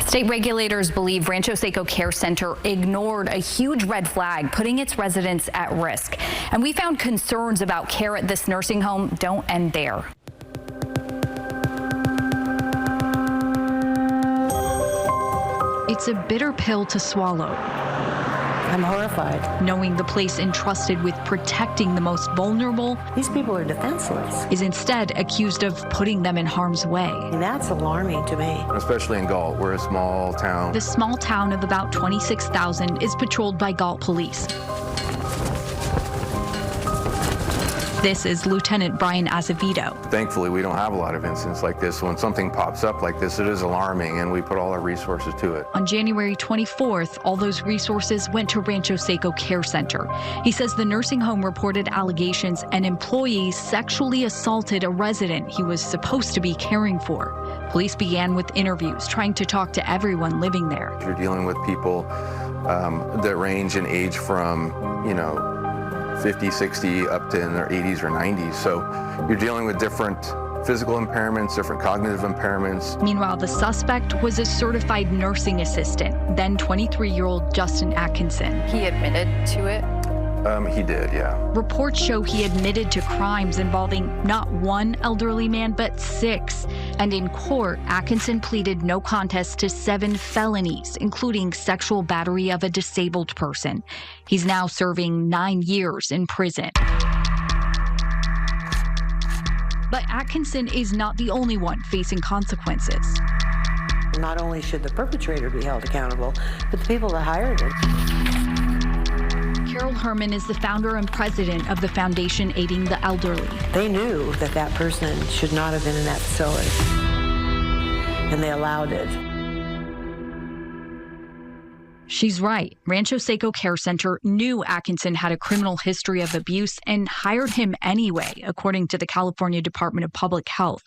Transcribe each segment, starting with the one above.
State regulators believe Rancho Seco Care Center ignored a huge red flag, putting its residents at risk. And we found concerns about care at this nursing home don't end there. It's a bitter pill to swallow. I'm horrified. Knowing the place entrusted with protecting the most vulnerable, These people are defenseless. is instead accused of putting them in harm's way. And that's alarming to me. Especially in Galt, we're a small town. The small town of about 26,000 is patrolled by Galt police. This is Lieutenant Brian Azevedo. Thankfully, we don't have a lot of incidents like this. When something pops up like this, it is alarming, and we put all our resources to it. On January 24th, all those resources went to Rancho Seco Care Center. He says the nursing home reported allegations an employee sexually assaulted a resident he was supposed to be caring for. Police began with interviews, trying to talk to everyone living there. You're dealing with people that range in age from, 50, 60, up to in their 80s or 90s. So you're dealing with different physical impairments, different cognitive impairments. Meanwhile, the suspect was a certified nursing assistant, then 23-year-old Justin Atkinson. He admitted to it. He did, yeah. Reports show he admitted to crimes involving not one elderly man, but 6. And in court, Atkinson pleaded no contest to 7 felonies, including sexual battery of a disabled person. He's now serving 9 years in prison. But Atkinson is not the only one facing consequences. Not only should the perpetrator be held accountable, but the people that hired him. Carol Herman is the founder and president of the Foundation Aiding the Elderly. They knew that that person should not have been in that facility, and they allowed it. She's right. Rancho Seco Care Center knew Atkinson had a criminal history of abuse and hired him anyway, according to the California Department of Public Health.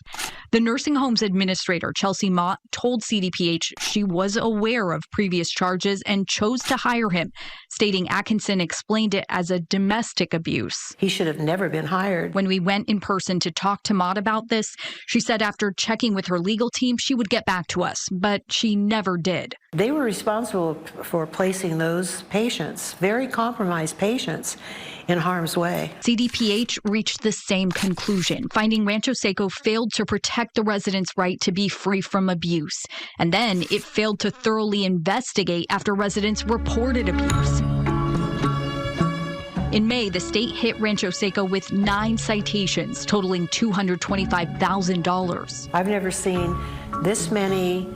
The nursing home's administrator, Chelsea Mott, told CDPH she was aware of previous charges and chose to hire him, stating Atkinson explained it as a domestic abuse. He should have never been hired. When we went in person to talk to Mott about this, she said after checking with her legal team, she would get back to us, but she never did. They were responsible for placing those patients, very compromised patients, in harm's way. CDPH reached the same conclusion, finding Rancho Seco failed to protect the residents' right to be free from abuse. And then it failed to thoroughly investigate after residents reported abuse. In May, the state hit Rancho Seco with 9 citations, totaling $225,000. I've never seen this many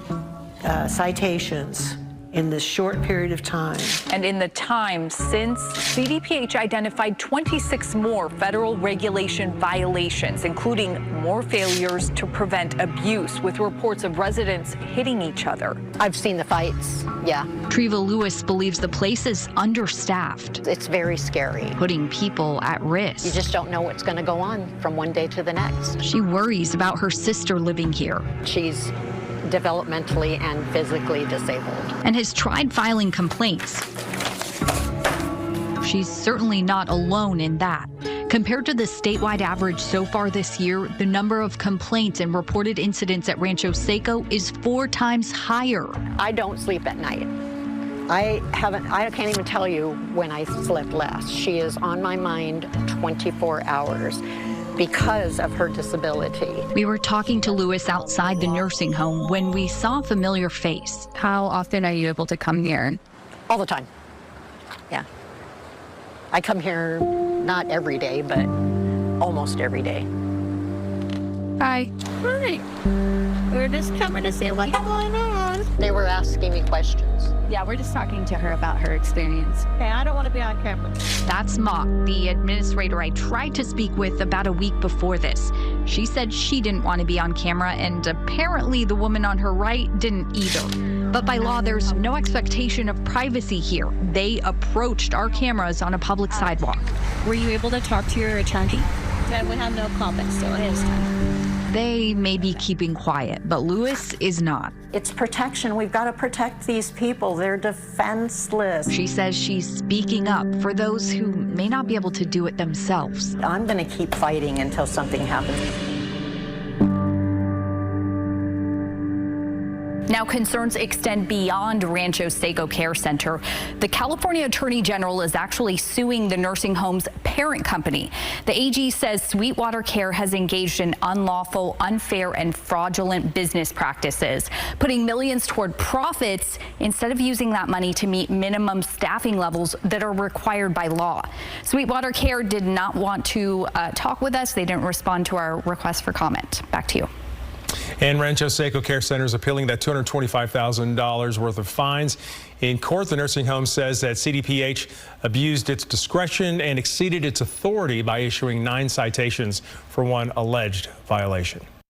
citations in this short period of time. And in the time since, CDPH identified 26 more federal regulation violations, including more failures to prevent abuse, with reports of residents hitting each other. I've seen the fights, yeah. Treva Lewis believes the place is understaffed, It's very scary. putting people at risk. You just don't know what's going to go on from one day to the next. She worries about her sister living here She's developmentally and physically disabled. and has tried filing complaints. She's certainly not alone in that. Compared to the statewide average so far this year, the number of complaints and reported incidents at Rancho Seco is 4 times higher. I don't sleep at night. I can't even tell you when I slept last. She is on my mind 24 hours. Because of her disability. We were talking to Lewis outside the nursing home when we saw a familiar face. How often are you able to come here? All the time. Yeah. I come here not every day, but almost every day. Hi. Hi. We're just coming to see what's going on. They were asking me questions. Yeah, we're just talking to her about her experience. Okay, I don't want to be on camera. That's Mott, the administrator I tried to speak with about a week before this. She said she didn't want to be on camera, and apparently the woman on her right didn't either. But by law, there's no expectation of privacy here. They approached our cameras on a public sidewalk. Were you able to talk to your attorney? Then we have no comments still at his time. They may be keeping quiet, but Lewis is not. It's protection. We've got to protect these people. They're defenseless. She says she's speaking up for those who may not be able to do it themselves. I'm going to keep fighting until something happens. Now, concerns extend beyond Rancho Seco Care Center. The California Attorney General is actually suing the nursing home's parent company. The AG says Sweetwater Care has engaged in unlawful, unfair, and fraudulent business practices, putting millions toward profits instead of using that money to meet minimum staffing levels that are required by law. Sweetwater Care did not want to talk with us. They didn't respond to our request for comment. Back to you. And Rancho Seco Care Center is appealing that $225,000 worth of fines. In court, the nursing home says that CDPH abused its discretion and exceeded its authority by issuing 9 citations for one alleged violation.